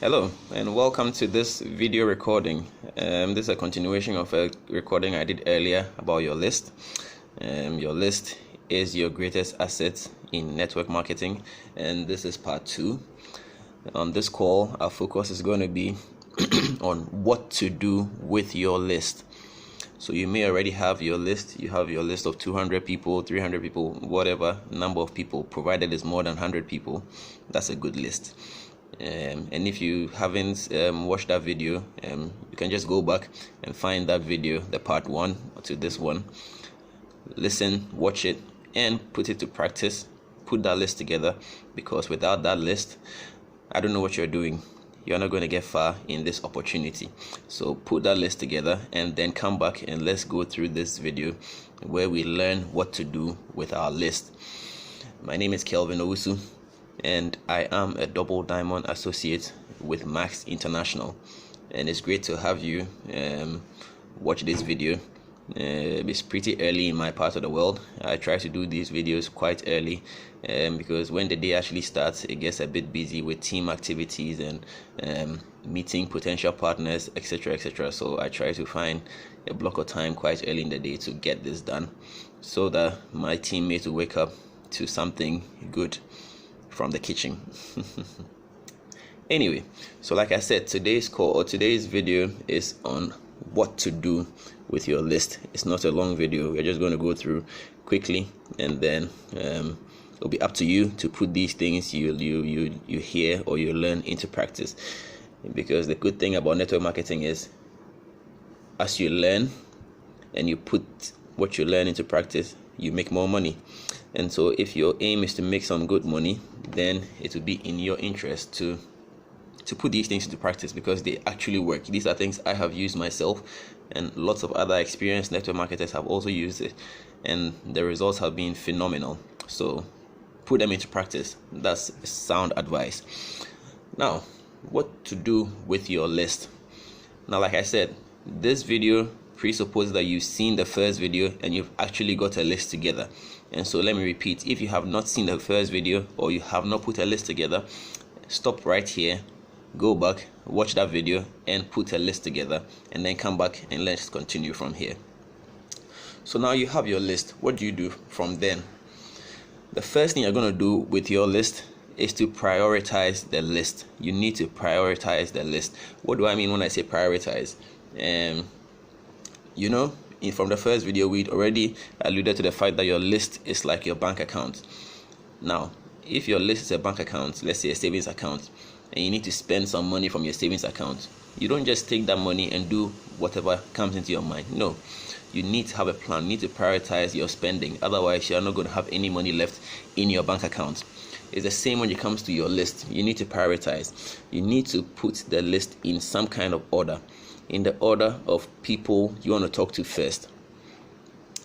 Hello and welcome to this video recording. This is a continuation of a recording I did earlier about your list. Your list is your greatest asset in network marketing, and this is part 2. On this call, our focus is going to be on what to do with your list. So you may already have your list. You have your list of 200 people, 300 people, whatever number of people, provided it's more than 100 people. That's a good list. And if you haven't watched that video, you can just go back and find that video, the part 1 to this one. Listen, watch it, and put it to practice. Put that list together, because without that list, I don't know what you're doing. You're not going to get far in this opportunity. So put that list together and then come back and let's go through this video where we learn what to do with our list. My name is Kelvin Owusu, and I am a double diamond associate with Max International, and it's great to have you watch this video. It's pretty early in my part of the world. I try to do these videos quite early because when the day actually starts, it gets a bit busy with team activities and meeting potential partners, etc. So I try to find a block of time quite early in the day to get this done, so that my teammates will wake up to something good from the kitchen. Anyway, so like I said, today's video is on what to do with your list. It's not a long video. We're just going to go through quickly, and then it'll be up to you to put these things you hear or you learn into practice. Because the good thing about network marketing is, as you learn and you put what you learn into practice, you make more money. And so if your aim is to make some good money, then it will be in your interest to put these things into practice, because they actually work. These are things I have used myself, and lots of other experienced network marketers have also used it, and the results have been phenomenal. So put them into practice. That's sound advice. Now, what to do with your list. Now, like I said, this video presupposes that you've seen the first video and you've actually got a list together. And so let me repeat, if you have not seen the first video or you have not put a list together, stop right here, go back, watch that video and put a list together, and then come back and let's continue from here. So now you have your list. What do you do from then? The first thing you're going to do with your list is to prioritize the list. You need to prioritize the list. What do I mean when I say prioritize? From the first video, we'd already alluded to the fact that your list is like your bank account. Now, if your list is a bank account, let's say a savings account, and you need to spend some money from your savings account, you don't just take that money and do whatever comes into your mind. No, you need to have a plan. You need to prioritize your spending. Otherwise, you're not going to have any money left in your bank account. It's the same when it comes to your list. You need to prioritize. You need to put the list in some kind of order, in the order of people you want to talk to first.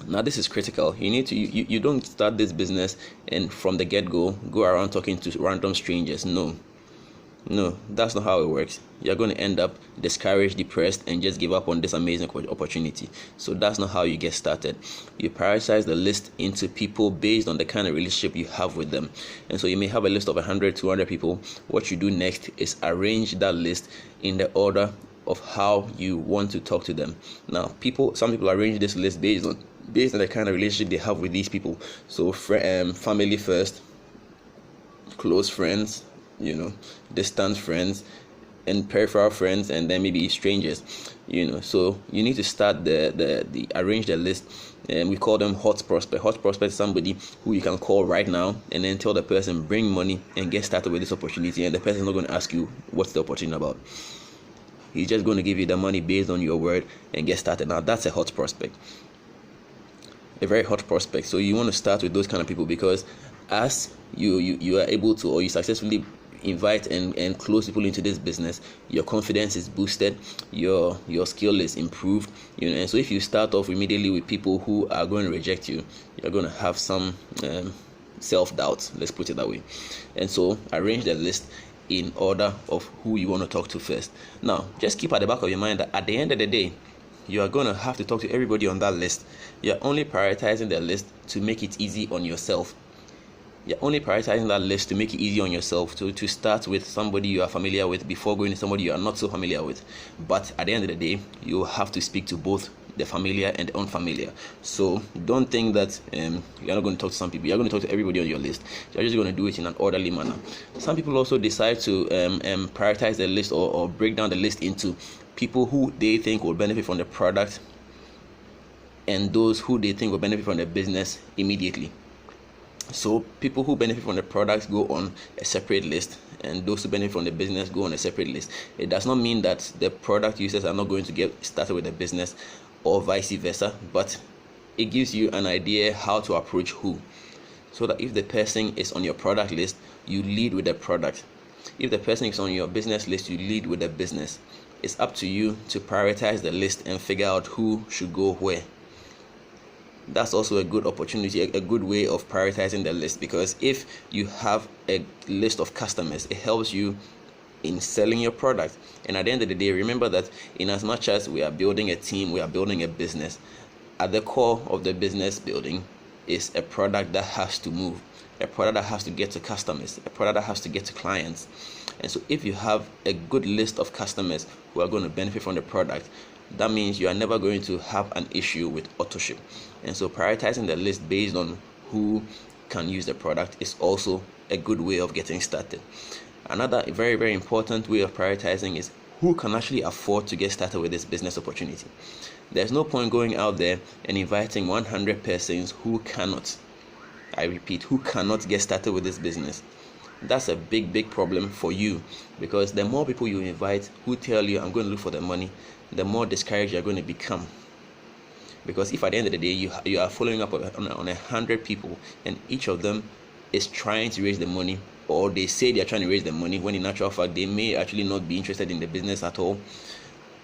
Now, this is critical. You don't start this business and from the get-go go around talking to random strangers. No, that's not how it works. You're going to end up discouraged, depressed, and just give up on this amazing opportunity. So that's not how you get started. You prioritize the list into people based on the kind of relationship you have with them. And so you may have a list of 100, 200 people. What you do next is arrange that list in the order of how you want to talk to them. Now, some people arrange this list based on the kind of relationship they have with these people. So family first, close friends, distant friends, and peripheral friends, and then maybe strangers. So you need to start the arrange the list, and we call them hot prospect. Hot prospect is somebody who you can call right now and then tell the person, bring money and get started with this opportunity, and the person is not going to ask you what's the opportunity about. He's just going to give you the money based on your word and get started. Now, that's a hot prospect, a very hot prospect. So you want to start with those kind of people, because as you are able to, or you successfully invite and close people into this business, your confidence is boosted, your skill is improved, and so if you start off immediately with people who are going to reject you, you're going to have some self-doubt, let's put it that way. And so arrange the list in order of who you want to talk to first. Now, just keep at the back of your mind that at the end of the day, you are going to have to talk to everybody on that list. You're only prioritizing the list to make it easy on yourself. You're only prioritizing that list to make it easy on yourself, to start with somebody you are familiar with before going to somebody you are not so familiar with. But at the end of the day, you have to speak to both the familiar and the unfamiliar. So don't think that you're not going to talk to some people. You're going to talk to everybody on your list. You're just going to do it in an orderly manner. Some people also decide to prioritize the list or break down the list into people who they think will benefit from the product and those who they think will benefit from the business immediately. So people who benefit from the products go on a separate list, and those who benefit from the business go on a separate list. It does not mean that the product users are not going to get started with the business or vice versa, but it gives you an idea how to approach who. So that if the person is on your product list, you lead with the product. If the person is on your business list, you lead with the business. It's up to you to prioritize the list and figure out who should go where. That's also a good opportunity, a good way of prioritizing the list, because if you have a list of customers, it helps you in selling your product. And at the end of the day, remember that in as much as we are building a team, we are building a business, at the core of the business building is a product that has to move, a product that has to get to customers, a product that has to get to clients. And so if you have a good list of customers who are going to benefit from the product, that means you are never going to have an issue with auto-ship. And so prioritizing the list based on who can use the product is also a good way of getting started. Another very, very important way of prioritizing is who can actually afford to get started with this business opportunity. There's no point going out there and inviting 100 persons who cannot, I repeat, who cannot get started with this business. That's a big problem for you, because the more people you invite who tell you I'm going to look for the money, the more discouraged you're going to become. Because if at the end of the day you are following up on 100 people and each of them is trying to raise the money, or they say they are trying to raise the money when in actual fact they may actually not be interested in the business at all,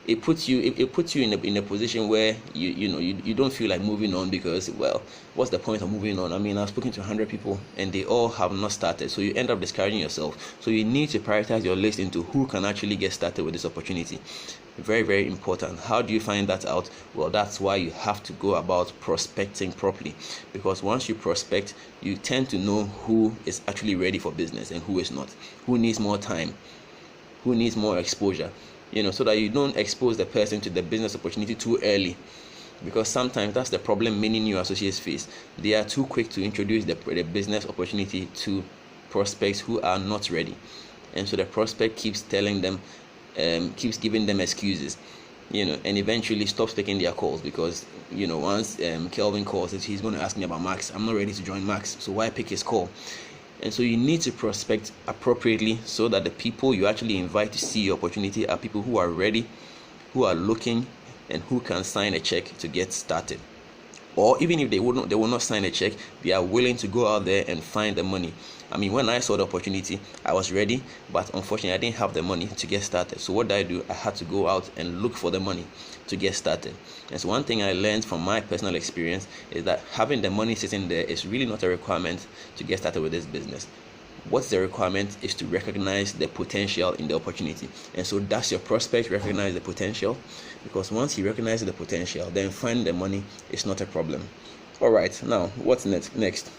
it puts you in a position where you don't feel like moving on, because, well, what's the point of moving on? I mean, I've spoken to 100 people and they all have not started, so you end up discouraging yourself. So you need to prioritize your list into who can actually get started with this opportunity. Very, very important. How do you find that out? Well, that's why you have to go about prospecting properly, because once you prospect, you tend to know who is actually ready for business and who is not, who needs more time, who needs more exposure, so that you don't expose the person to the business opportunity too early. Because sometimes that's the problem many new associates face. They are too quick to introduce the business opportunity to prospects who are not ready, and so the prospect keeps telling them, keeps giving them excuses, and eventually stops taking their calls, because once Kelvin calls, he's going to ask me about Max. I'm not ready to join Max, so why pick his call? And so you need to prospect appropriately, so that the people you actually invite to see your opportunity are people who are ready, who are looking, and who can sign a check to get started. Or even if they will not sign a check, they are willing to go out there and find the money. I mean, when I saw the opportunity, I was ready, but unfortunately I didn't have the money to get started. So what did I do? I had to go out and look for the money to get started. And so one thing I learned from my personal experience is that having the money sitting there is really not a requirement to get started with this business. What's the requirement is to recognize the potential in the opportunity. And so does your prospect recognize the potential? Because once he recognizes the potential, then finding the money is not a problem. All right, now what's next?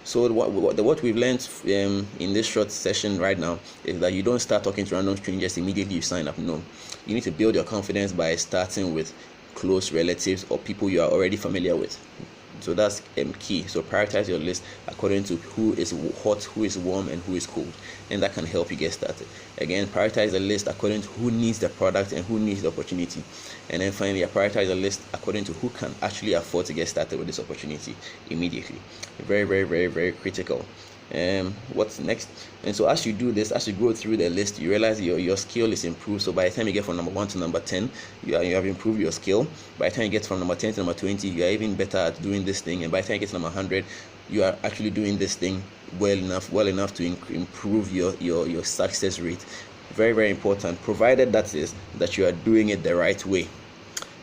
So what we've learned in this short session right now is that you don't start talking to random strangers immediately you sign up. No, you need to build your confidence by starting with close relatives or people you are already familiar with. So that's key. So prioritize your list according to who is hot, who is warm, and who is cold, and that can help you get started. Again, prioritize the list according to who needs the product and who needs the opportunity. And then finally, prioritize the list according to who can actually afford to get started with this opportunity immediately. Very, very, very, very critical. What's next? And so as you do this, as you go through the list, you realize your skill is improved. So by the time you get from number 1 to number 10, you have improved your skill. By the time you get from number 10 to number 20, you are even better at doing this thing. And by the time you get to number 100, you are actually doing this thing well enough to improve your success rate. Very, very important, provided that you are doing it the right way.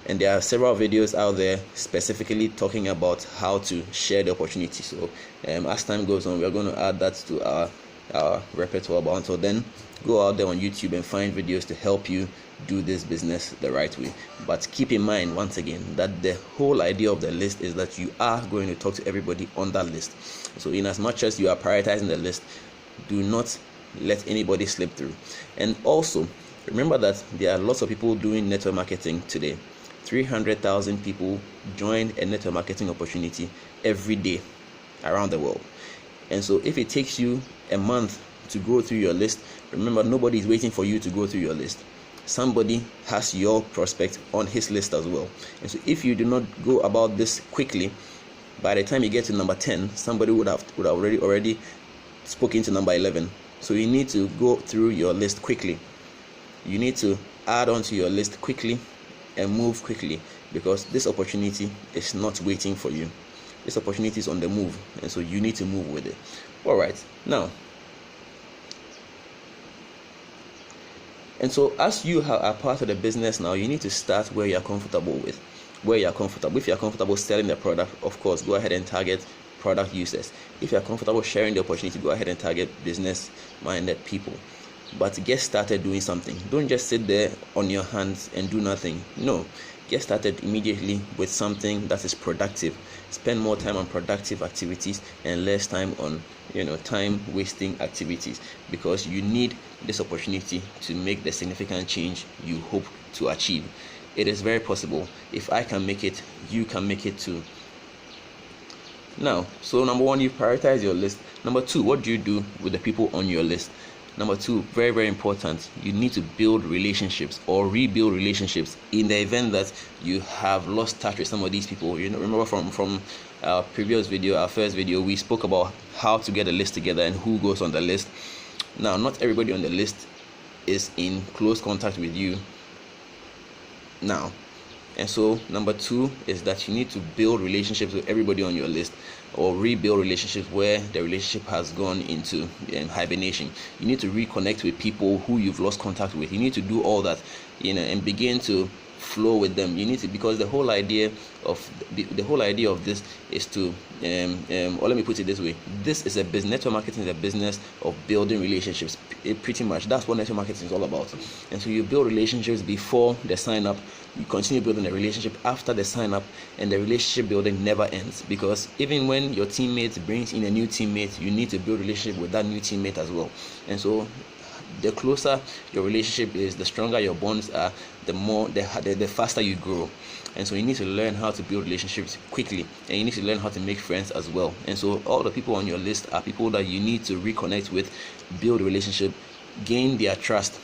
And there are several videos out there specifically talking about how to share the opportunity. So as time goes on, we are going to add that to our repertoire. But until then, go out there on YouTube and find videos to help you do this business the right way. But keep in mind, once again, that the whole idea of the list is that you are going to talk to everybody on that list. So in as much as you are prioritizing the list, do not let anybody slip through. And also remember that there are lots of people doing network marketing today. 300,000 people join a network marketing opportunity every day around the world. And so if it takes you a month to go through your list, remember, nobody is waiting for you to go through your list. Somebody has your prospect on his list as well. And so if you do not go about this quickly, by the time you get to number 10, somebody would have already spoken to number 11. So you need to go through your list quickly. You need to add on to your list quickly and move quickly, because this opportunity is not waiting for you. This opportunity is on the move, and so you need to move with it. All right, now, and so as you are part of the business now, you need to start where you are comfortable with. Where you are comfortable. If you are comfortable selling the product, of course, go ahead and target product users. If you are comfortable sharing the opportunity, go ahead and target business-minded people. But get started doing something. Don't just sit there on your hands and do nothing. No, get started immediately with something that is productive. Spend more time on productive activities and less time on time wasting activities, because you need this opportunity to make the significant change you hope to achieve. It is very possible. If I can make it, you can make it too. Now, so number one, you prioritize your list. Number two, what do you do with the people on your list? Number two, very, very important, you need to build relationships or rebuild relationships in the event that you have lost touch with some of these people. Remember from our previous video, our first video, we spoke about how to get a list together and who goes on the list. Now, not everybody on the list is in close contact with you now. And so number two is that you need to build relationships with everybody on your list, or rebuild relationships where the relationship has gone into hibernation. You need to reconnect with people who you've lost contact with. You need to do all that, and begin to flow with them. You need to, because the whole idea of this is to or let me put it this way, this is a business. Network marketing is a business of building relationships. Pretty much that's what network marketing is all about. And so you build relationships before the sign up, you continue building a relationship after the sign up, and the relationship building never ends, because even when your teammate brings in a new teammate, you need to build a relationship with that new teammate as well. And so the closer your relationship is, the stronger your bonds are, the faster you grow. And so you need to learn how to build relationships quickly, and you need to learn how to make friends as well. And so all the people on your list are people that you need to reconnect with, build a relationship, gain their trust,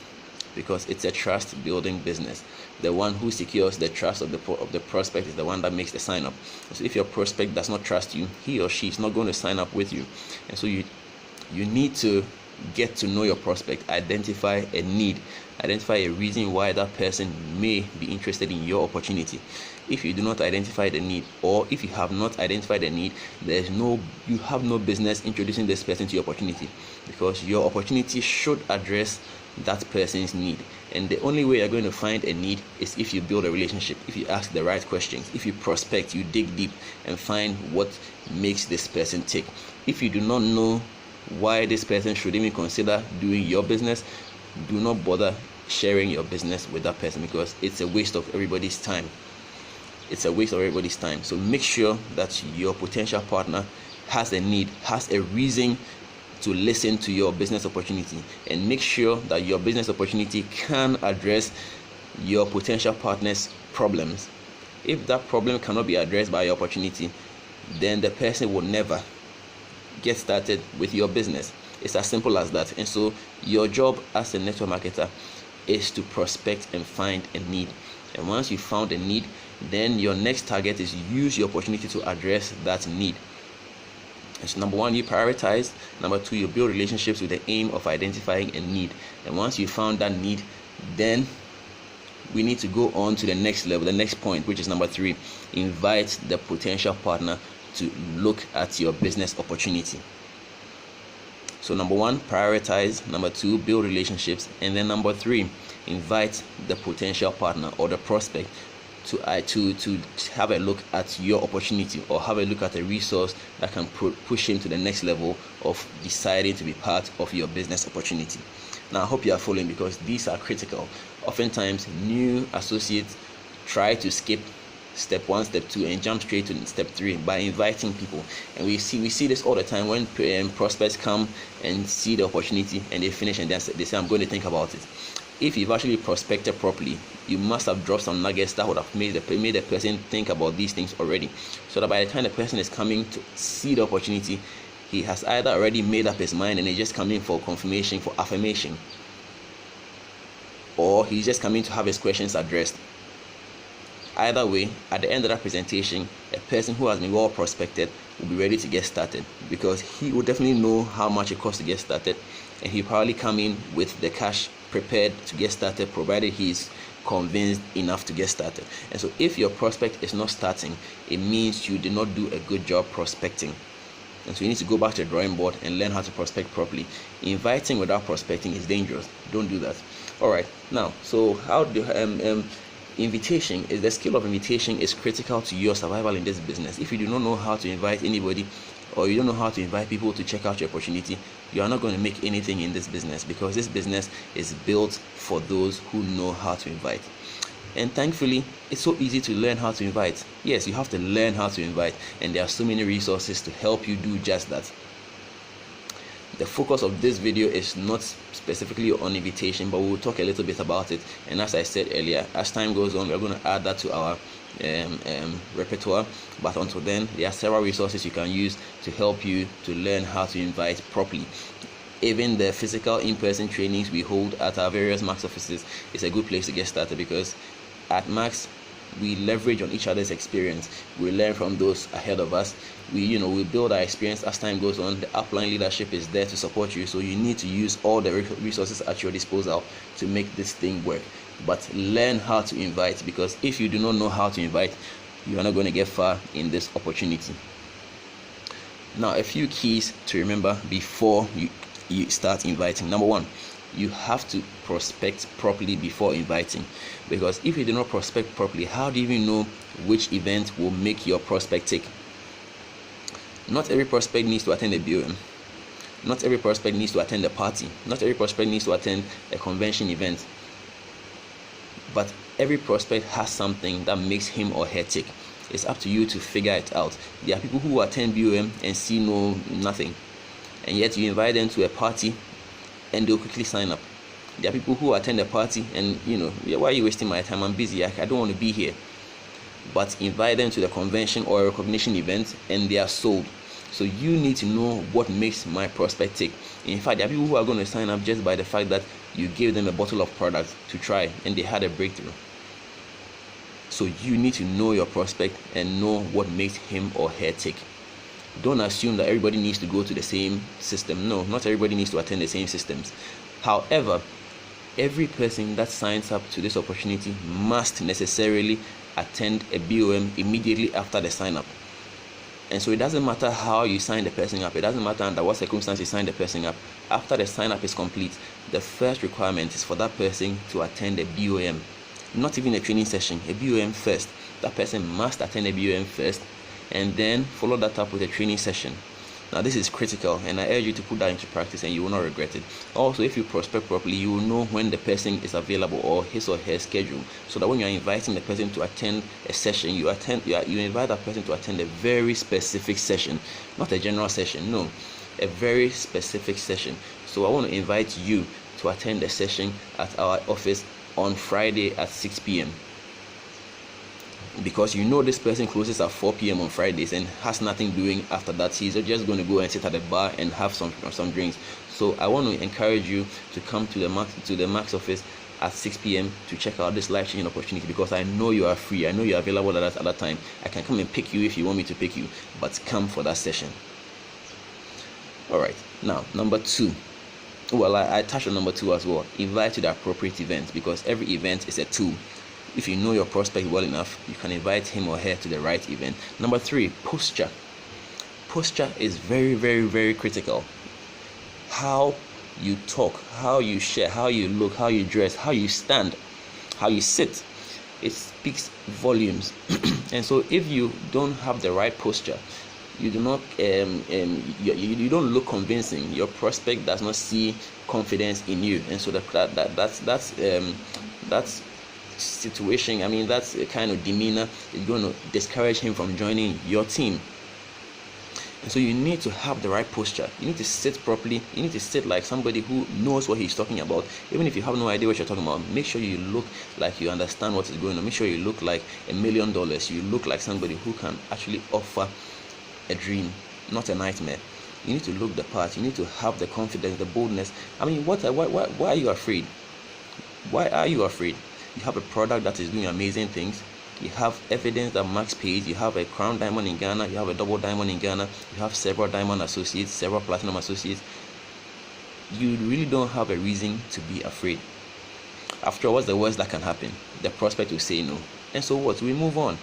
because it's a trust building business. The one who secures the trust of the prospect is the one that makes the sign up. So if your prospect does not trust you, he or she is not going to sign up with you. And so you need to get to know your prospect, identify a need, identify a reason why that person may be interested in your opportunity. If you do not identify the need, or if you have not identified the need, you have no business introducing this person to your opportunity, because your opportunity should address that person's need. And the only way you're going to find a need is if you build a relationship, if you ask the right questions, if you prospect, you dig deep and find what makes this person tick. If you do not know why this person should even consider doing your business, do not bother sharing your business with that person, because it's a waste of everybody's time. It's a waste of everybody's time. So make sure that your potential partner has a need, has a reason to listen to your business opportunity, and make sure that your business opportunity can address your potential partner's problems. If that problem cannot be addressed by your opportunity, then the person will never get started with your business. It's as simple as that. And so your job as a network marketer is to prospect and find a need. And once you found a need, then your next target is use your opportunity to address that need. And so number one, you prioritize. Number two, you build relationships with the aim of identifying a need. And once you found that need, then we need to go on to the next level, the next point, which is number three. Invite the potential partner to look at your business opportunity. So number one, prioritize. Number two, build relationships. And then number three, invite the potential partner or the prospect to have a look at your opportunity, or have a look at a resource that can push him to the next level of deciding to be part of your business opportunity. Now I hope you are following, because these are critical. Oftentimes new associates try to skip step 1, step 2 and jump straight to step 3 by inviting people, and we see this all the time when prospects come and see the opportunity and they finish and then they say, I'm going to think about it. If you've actually prospected properly, you must have dropped some nuggets that would have made the person think about these things already, so that by the time the person is coming to see the opportunity, he has either already made up his mind and he's just coming for confirmation, for affirmation, or he's just coming to have his questions addressed. Either way, at the end of that presentation, a person who has been well prospected will be ready to get started, because he will definitely know how much it costs to get started, and he'll probably come in with the cash prepared to get started, provided he's convinced enough to get started. And so if your prospect is not starting, it means you did not do a good job prospecting. And so you need to go back to the drawing board and learn how to prospect properly. Inviting without prospecting is dangerous. Don't do that. All right, now, so how do invitation is the skill of invitation is critical to your survival in this business. If you do not know how to invite anybody, or you don't know how to invite people to check out your opportunity, you are not going to make anything in this business, because this business is built for those who know how to invite. And thankfully, it's so easy to learn how to invite. Yes, you have to learn how to invite, and there are so many resources to help you do just that. The focus of this video is not specifically on invitation, but we'll talk a little bit about it. And as I said earlier, as time goes on, we're going to add that to our repertoire. But until then, there are several resources you can use to help you to learn how to invite properly. Even the physical in-person trainings we hold at our various Max offices is a good place to get started, because at Max we leverage on each other's experience. We learn from those ahead of us. We build our experience as time goes on. The upline leadership is there to support you, so you need to use all the resources at your disposal to make this thing work. But learn how to invite, because if you do not know how to invite, you are not going to get far in this opportunity. Now, a few keys to remember before you start inviting. Number 1, you have to prospect properly before inviting, because if you do not prospect properly, how do you even know which event will make your prospect tick? Not every prospect needs to attend a BOM. Not every prospect needs to attend a party. Not every prospect needs to attend a convention event. But every prospect has something that makes him or her tick. It's up to you to figure it out. There are people who attend BOM and see nothing, and yet you invite them to a party and they'll quickly sign up. There are people who attend a party and why are you wasting my time? I'm busy. I don't want to be here. But invite them to the convention or a recognition event and they are sold. So you need to know what makes my prospect tick. In fact, there are people who are going to sign up just by the fact that you gave them a bottle of product to try and they had a breakthrough. So you need to know your prospect and know what makes him or her tick. Don't assume that everybody needs to go to the same system. No, not everybody needs to attend the same systems. However, every person that signs up to this opportunity must necessarily attend a BOM immediately after the sign up. And so it doesn't matter how you sign the person up. It doesn't matter under what circumstance you sign the person up. After the sign up is complete, the first requirement is for that person to attend a BOM. Not even a training session, a BOM first. That person must attend a BOM first, and then follow that up with a training session. Now this is critical, and I urge you to put that into practice and you will not regret it. Also, if you prospect properly, you will know when the person is available or his or her schedule, so that when you are inviting the person to attend a session, you invite that person to attend a very specific session, not a general session. No, a very specific session. So I want to invite you to attend a session at our office on Friday at 6 p.m. because this person closes at 4 p.m. on Fridays and has nothing doing after that. He's just going to go and sit at the bar and have some drinks. So I want to encourage you to come to the Max office at 6 p.m. to check out this life-changing opportunity, because I know you are free. I know you are available at that time. I can come and pick you if you want me to pick you, but come for that session. All right. Now, number 2. Well, I touched on number 2 as well. Invite to the appropriate event, because every event is a tool. If you know your prospect well enough, you can invite him or her to the right event. Number 3, posture. Posture is very, very, very critical. How you talk, how you share, how you look, how you dress, how you stand, how you sit, it speaks volumes. And so if you don't have the right posture, you do not you don't look convincing, your prospect does not see confidence in you, and so that's situation, I mean that's a kind of demeanor is going to discourage him from joining your team. And so you need to have the right posture. You need to sit properly. You need to sit like somebody who knows what he's talking about. Even if you have no idea what you're talking about, make sure you look like you understand what is going on. Make sure you look like $1 million. You look like somebody who can actually offer a dream, not a nightmare. You need to look the part. You need to have the confidence, the boldness. I mean, why are you afraid? Why are you afraid? You have a product that is doing amazing things. You have evidence that Max pays. You have a crown diamond in Ghana. You have a double diamond in Ghana. You have several diamond associates, several platinum associates. You really don't have a reason to be afraid. After all, what's the worst that can happen? The prospect will say no. And so what? We move on.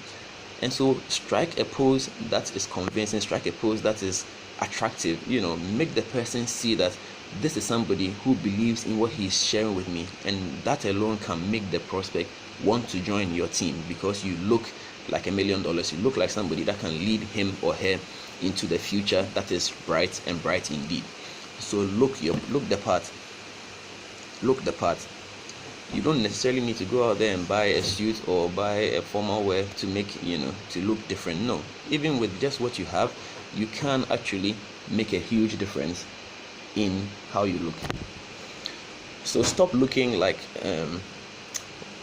And so strike a pose that is convincing. Strike a pose that is attractive. Make the person see that this is somebody who believes in what he's sharing with me, and that alone can make the prospect want to join your team, because you look like $1 million. You look like somebody that can lead him or her into the future that is bright, and bright indeed. So look the part. Look the part. You don't necessarily need to go out there and buy a suit or buy a formal wear to make to look different. No, even with just what you have, you can actually make a huge difference in how you look. So stop looking like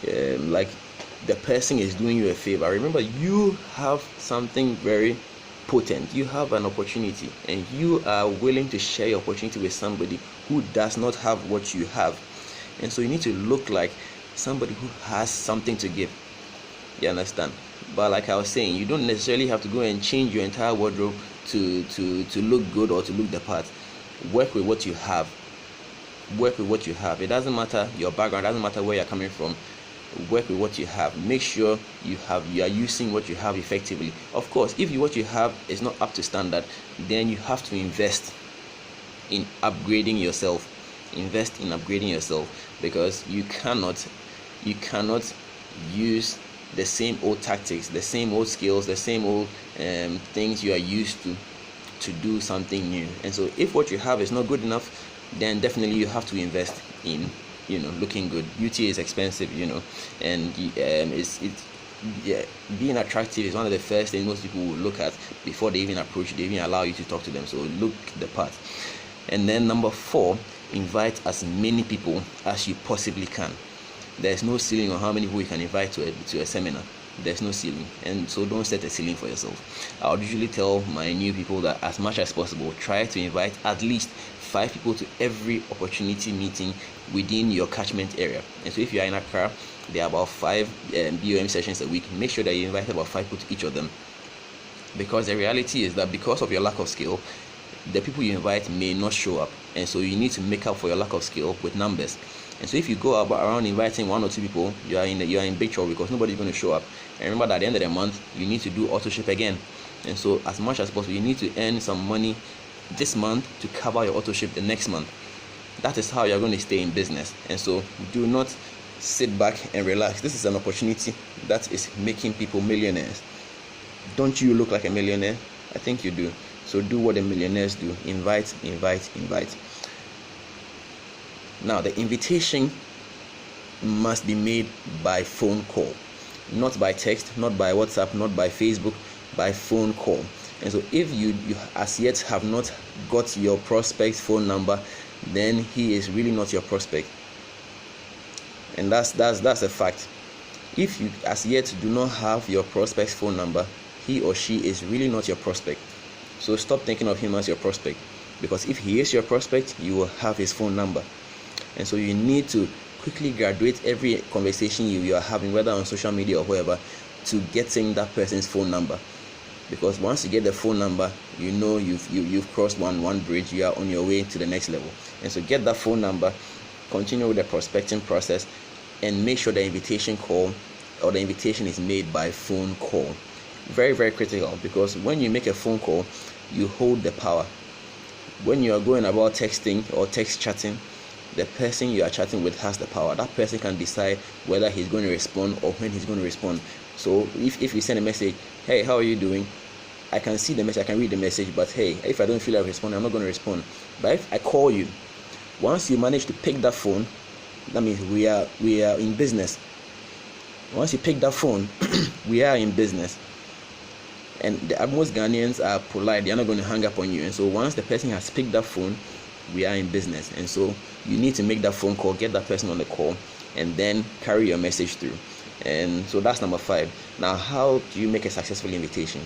the person is doing you a favor. Remember, you have something very potent. You have an opportunity, and you are willing to share your opportunity with somebody who does not have what you have. And so you need to look like somebody who has something to give. You understand? But like I was saying, you don't necessarily have to go and change your entire wardrobe to look good or to look the part. Work with what you have. Work with what you have. It doesn't matter your background, it doesn't matter where you're coming from. Work with what you have. Make sure you are using what you have effectively. Of course, if what you have is not up to standard, then you have to invest in upgrading yourself. Invest in upgrading yourself, because you cannot use the same old tactics, the same old skills, the same old things you are used to do something new. And so if what you have is not good enough, then definitely you have to invest in looking good. Beauty is expensive, and being attractive is one of the first things most people will look at before they even approach you, they even allow you to talk to them. So look the part. And then number 4, invite as many people as you possibly can. There's no ceiling on how many people you can invite to a seminar. There's no ceiling, and so don't set a ceiling for yourself. I would usually tell my new people that as much as possible, try to invite at least 5 people to every opportunity meeting within your catchment area. And so if you are in Accra, there are about 5 BOM sessions a week. Make sure that you invite about 5 people to each of them, because the reality is that because of your lack of skill, the people you invite may not show up, and so you need to make up for your lack of skill with numbers. And so if you go around inviting 1 or 2 people, you are in big trouble, because nobody's going to show up. And remember that at the end of the month, you need to do auto-ship again. And so as much as possible, you need to earn some money this month to cover your auto-ship the next month. That is how you're going to stay in business. And so do not sit back and relax. This is an opportunity that is making people millionaires. Don't you look like a millionaire? I think you do. So do what the millionaires do. Invite, invite, invite. Now, the invitation must be made by phone call, not by text, not by WhatsApp, not by Facebook, by phone call. And so if you as yet have not got your prospect's phone number, then he is really not your prospect. And that's a fact. If you as yet do not have your prospect's phone number, he or she is really not your prospect. So stop thinking of him as your prospect, because if he is your prospect, you will have his phone number. And so you need to quickly graduate every conversation you are having, whether on social media or wherever, to getting that person's phone number. Because once you get the phone number, you know you've crossed one bridge, you are on your way to the next level. And so get that phone number, continue with the prospecting process, and make sure the invitation call or the invitation is made by phone call. Very, very critical, because when you make a phone call, you hold the power. When you are going about texting or text chatting, the person you are chatting with has the power. That person can decide whether he's going to respond or when he's going to respond. So if you send a message, hey, how are you doing? I can see the message, I can read the message, but hey, if I don't feel like responding, I'm not going to respond. But if I call you, once you manage to pick that phone, that means we are in business. Once you pick that phone, we are in business. And most Ghanaians are polite, they're not going to hang up on you. And so once the person has picked that phone, we are in business. And so you need to make that phone call, get that person on the call, and then carry your message through. And so that's number 5. Now, how do you make a successful invitation?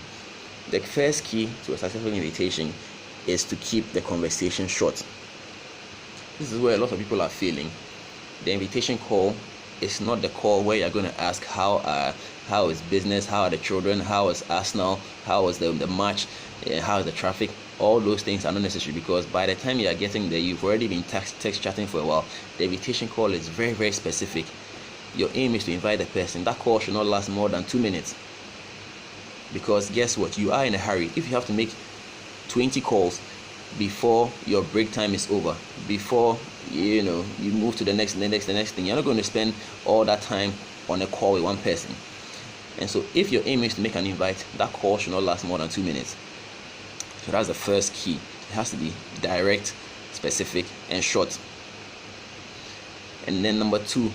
The first key to a successful invitation is to keep the conversation short. This is where a lot of people are failing. The invitation call is not the call where you're going to ask how is business, how are the children, how is Arsenal, how is the match, how is the traffic. All those things are not necessary, because by the time you are getting there, you've already been text chatting for a while. The invitation call is very, very specific. Your aim is to invite the person. That call should not last more than 2 minutes, because guess what, you are in a hurry. If you have to make 20 calls before your break time is over, before you move to the next thing, you're not going to spend all that time on a call with one person. And so if your aim is to make an invite, that call should not last more than 2 minutes. So that's the first key. It has to be direct, specific, and short. And then number 2,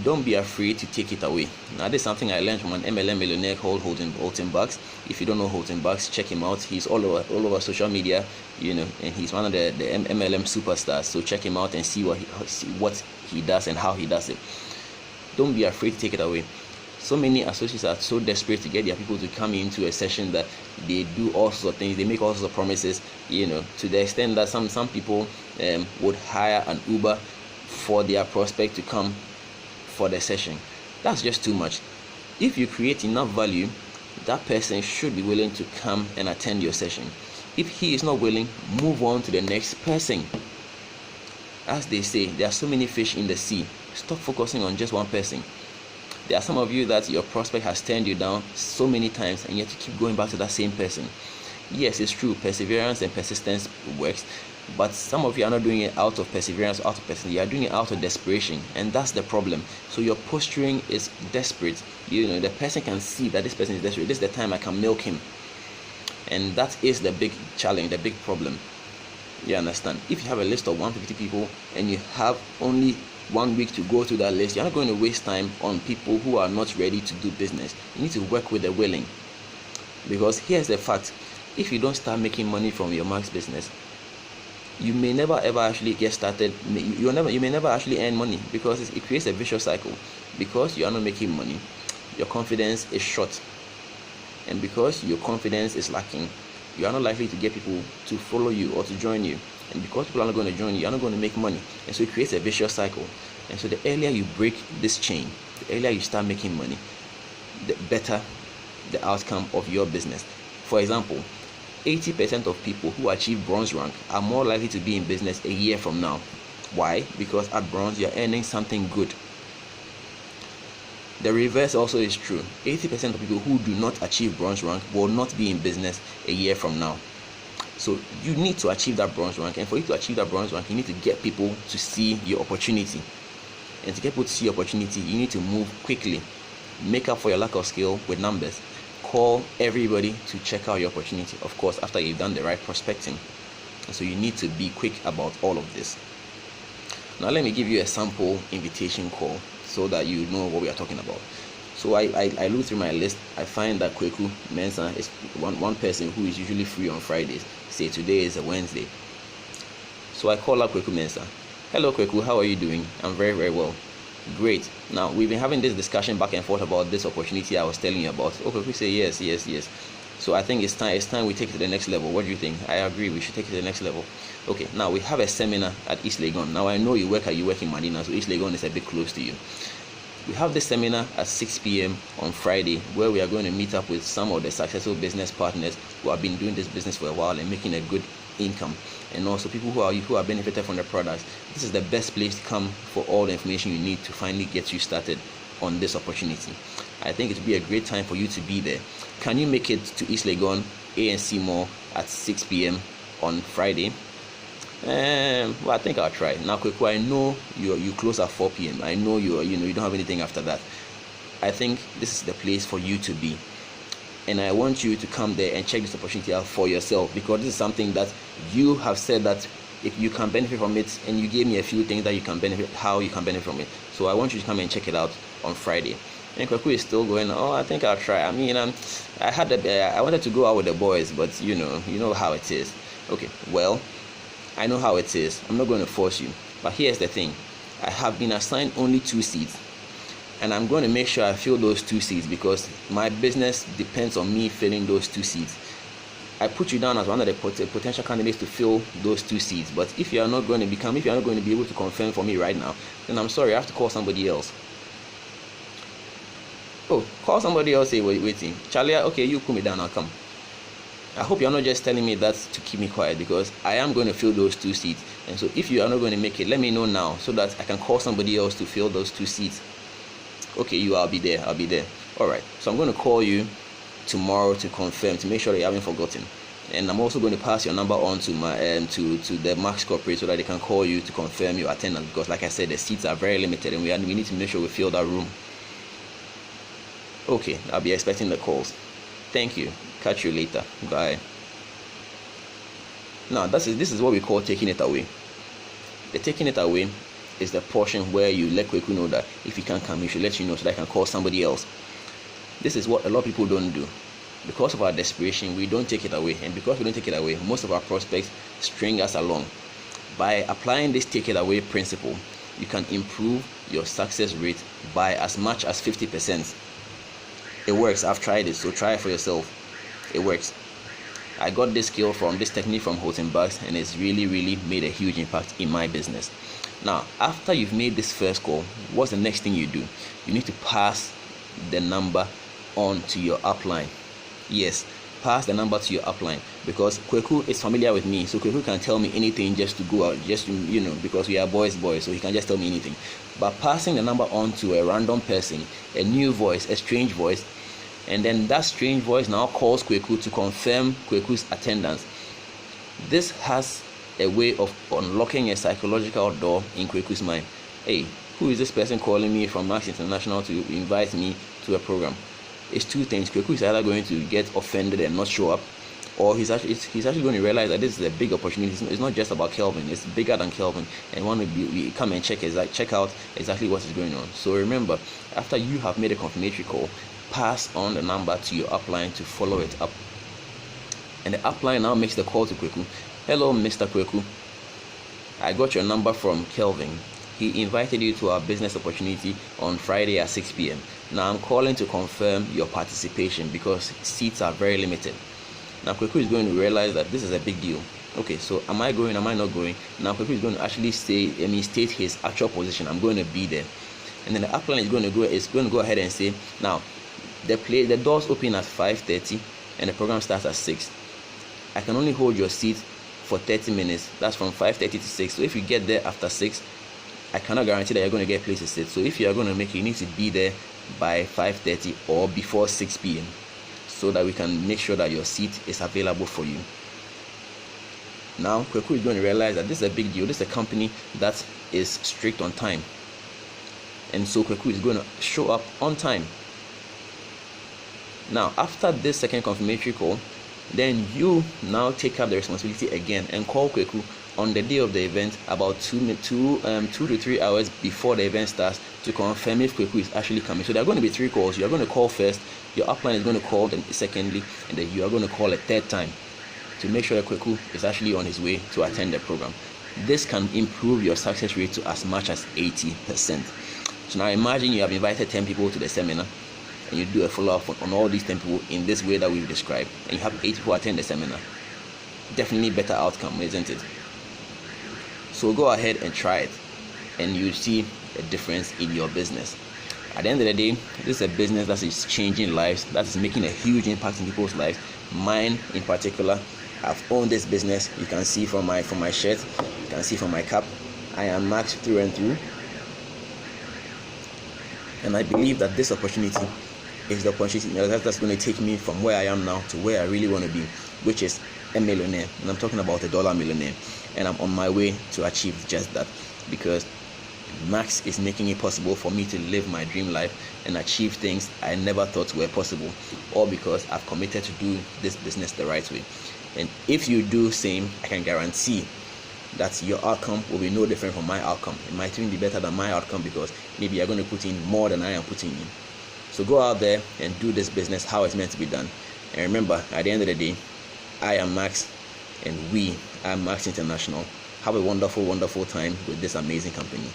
don't be afraid to take it away. Now, this is something I learned from an MLM millionaire called Holton Bucks. If you don't know Holton Bucks, check him out. He's all over social media, and he's one of the MLM superstars. So check him out and see what he does and how he does it. Don't be afraid to take it away. So many associates are so desperate to get their people to come into a session that they do all sorts of things. They make all sorts of promises, to the extent that some people would hire an Uber for their prospect to come for the session. That's just too much. If you create enough value, that person should be willing to come and attend your session. If he is not willing, move on to the next person. As they say, there are so many fish in the sea. Stop focusing on just one person. There are some of you that your prospect has turned you down so many times, and yet you keep going back to that same person. Yes, it's true, perseverance and persistence works, but some of you are not doing it out of perseverance, out of persistence. You are doing it out of desperation, and that's the problem. So your posturing is desperate. The person can see that this person is desperate. This is the time I can milk him, and that is the big challenge, the big problem. You understand? If you have a list of 150 people and you have only 1 week to go through that list, you're not going to waste time on people who are not ready to do business. You need to work with the willing, because here's the fact: if you don't start making money from your max business, you may never ever actually get started. You may never actually earn money, because it creates a vicious cycle. Because you are not making money, your confidence is short, and because your confidence is lacking, you are not likely to get people to follow you or to join you. And because people are not going to join you, you're not going to make money. And so it creates a vicious cycle. And so the earlier you break this chain, the earlier you start making money, the better the outcome of your business. For example, 80% of people who achieve bronze rank are more likely to be in business a year from now. Why? Because at bronze, you're earning something good. The reverse also is true. 80% of people who do not achieve bronze rank will not be in business a year from now. So you need to achieve that bronze rank, and for you to achieve that bronze rank, you need to get people to see your opportunity. And to get people to see your opportunity, you need to move quickly. Make up for your lack of skill with numbers. Call everybody to check out your opportunity, of course, after you've done the right prospecting. And so you need to be quick about all of this. Now let me give you a sample invitation call so that you know what we are talking about. So I look through my list. I find that Kweku Mensah is one person who is usually free on Fridays. Say today is a Wednesday. So I call up Kweku Mensah. Hello Kweku, how are you doing? I'm very, very well. Great. Now we've been having this discussion back and forth about this opportunity I was telling you about. Oh, Kweku say yes. So I think it's time we take it to the next level. What do you think? I agree, we should take it to the next level. Okay, now we have a seminar at East Legon. Now I know you work in Madina, so East Legon is a bit close to you. We have this seminar at 6 p.m. on Friday, where we are going to meet up with some of the successful business partners who have been doing this business for a while and making a good income, and also people who are benefited from the products. This is the best place to come for all the information you need to finally get you started on this opportunity. I think it would be a great time for you to be there. Can you make it to East Legon ANC Mall at 6 p.m. on Friday? Well, I think I'll try. Now, Kweku, I know you close at 4 p.m. I know you don't have anything after that. I think this is the place for you to be, and I want you to come there and check this opportunity out for yourself, because this is something that you have said that if you can benefit from it, and you gave me a few things that you can benefit, how you can benefit from it. So I want you to come and check it out on Friday. And Kweku is still going, oh, I think I'll try. I mean, I wanted to go out with the boys, but you know how it is. Okay, well, I know how it is. I'm not going to force you. But here's the thing. I have been assigned only 2 seats. And I'm going to make sure I fill those 2 seats, because my business depends on me filling those 2 seats. I put you down as one of the potential candidates to fill those 2 seats. But if you are not going to be able to confirm for me right now, then I'm sorry, I have to call somebody else. Oh, call somebody else. Say, waiting. Charlie, okay, you put me down, I'll come. I hope you're not just telling me that to keep me quiet, because I am going to fill those 2 seats. And so if you are not going to make it, let me know now, so that I can call somebody else to fill those 2 seats. Okay, I'll be there. Alright, so I'm going to call you tomorrow to confirm, to make sure that you haven't forgotten. And I'm also going to pass your number on to my to the Max Corporate, so that they can call you to confirm your attendance, because like I said, the seats are very limited, and we need to make sure we fill that room. Okay, I'll be expecting the calls. Thank you. Catch you later. Bye. Now, this is what we call taking it away. The taking it away is the portion where you let Kweku know that if he can't come, he should let you know, so that I can call somebody else. This is what a lot of people don't do. Because of our desperation, we don't take it away. And because we don't take it away, most of our prospects string us along. By applying this take it away principle, you can improve your success rate by as much as 50%. It works. I've tried it, so try it for yourself. It works. I got this technique from Houghton-Bucks, and it's really made a huge impact in my business. Now, after you've made this first call, what's the next thing you do? You need to pass the number on to your upline. Yes, pass the number to your upline, because Kweku is familiar with me, so Kweku can tell me anything just to go out, just because we are boys, so he can just tell me anything. But passing the number on to a random person, a new voice, a strange voice, and then that strange voice now calls Kweku to confirm Kweku's attendance. This has a way of unlocking a psychological door in Kweku's mind. Hey, who is this person calling me from Max International to invite me to a program? It's 2 things. Kweku is either going to get offended and not show up, or he's actually going to realize that this is a big opportunity. It's not just about Kelvin, it's bigger than Kelvin, and want to come and check out exactly what is going on. So remember, after you have made a confirmatory call, pass on the number to your upline to follow it up. And the upline now makes the call to Kweku. Hello, Mr. Kweku. I got your number from Kelvin. He invited you to our business opportunity on Friday at 6 p.m. Now I'm calling to confirm your participation, because seats are very limited. Now Kweku is going to realize that this is a big deal. Okay, so am I going? Am I not going? Now Kweku is going to actually state his actual position. I'm going to be there. And then the upline is going to go ahead and say, now the doors open at 5:30 and the program starts at 6. I can only hold your seat for 30 minutes. That's from 5:30 to 6. So if you get there after 6, I cannot guarantee that you're going to get a place to sit. So if you are going to make it, you need to be there by 5:30 or before 6 p.m. so that we can make sure that your seat is available for you. Now Kweku is going to realize that this is a big deal. This is a company that is strict on time, and so Kweku is going to show up on time. Now after this second confirmatory call, then you now take up the responsibility again and call Kweku on the day of the event, about 2 to 3 hours before the event starts, to confirm if Kweku is actually coming. So there are going to be 3 calls. You are going to call first, your upline is going to call then secondly, and then you are going to call a third time to make sure that Kweku is actually on his way to attend the program. This can improve your success rate to as much as 80%. So now imagine you have invited 10 people to the seminar, and you do a follow-up on all these 10 people in this way that we've described, and you have 8 people attend the seminar. Definitely better outcome, isn't it? So go ahead and try it, and you see a difference in your business. At the end of the day, this is a business that is changing lives, that is making a huge impact in people's lives. Mine in particular, I've owned this business. You can see from my shirt, you can see from my cap, I am Max through and through. And I believe that this opportunity is the opportunity that's going to take me from where I am now to where I really want to be, which is a millionaire, and I'm talking about a dollar millionaire, and I'm on my way to achieve just that, because Max is making it possible for me to live my dream life and achieve things I never thought were possible, all because I've committed to do this business the right way. And if you do same, I can guarantee that your outcome will be no different from my outcome. It might even be better than my outcome, because maybe you're going to put in more than I am putting in. So go out there and do this business how it's meant to be done. And remember, at the end of the day, I am Max, and we are Max International. Have a wonderful, wonderful time with this amazing company.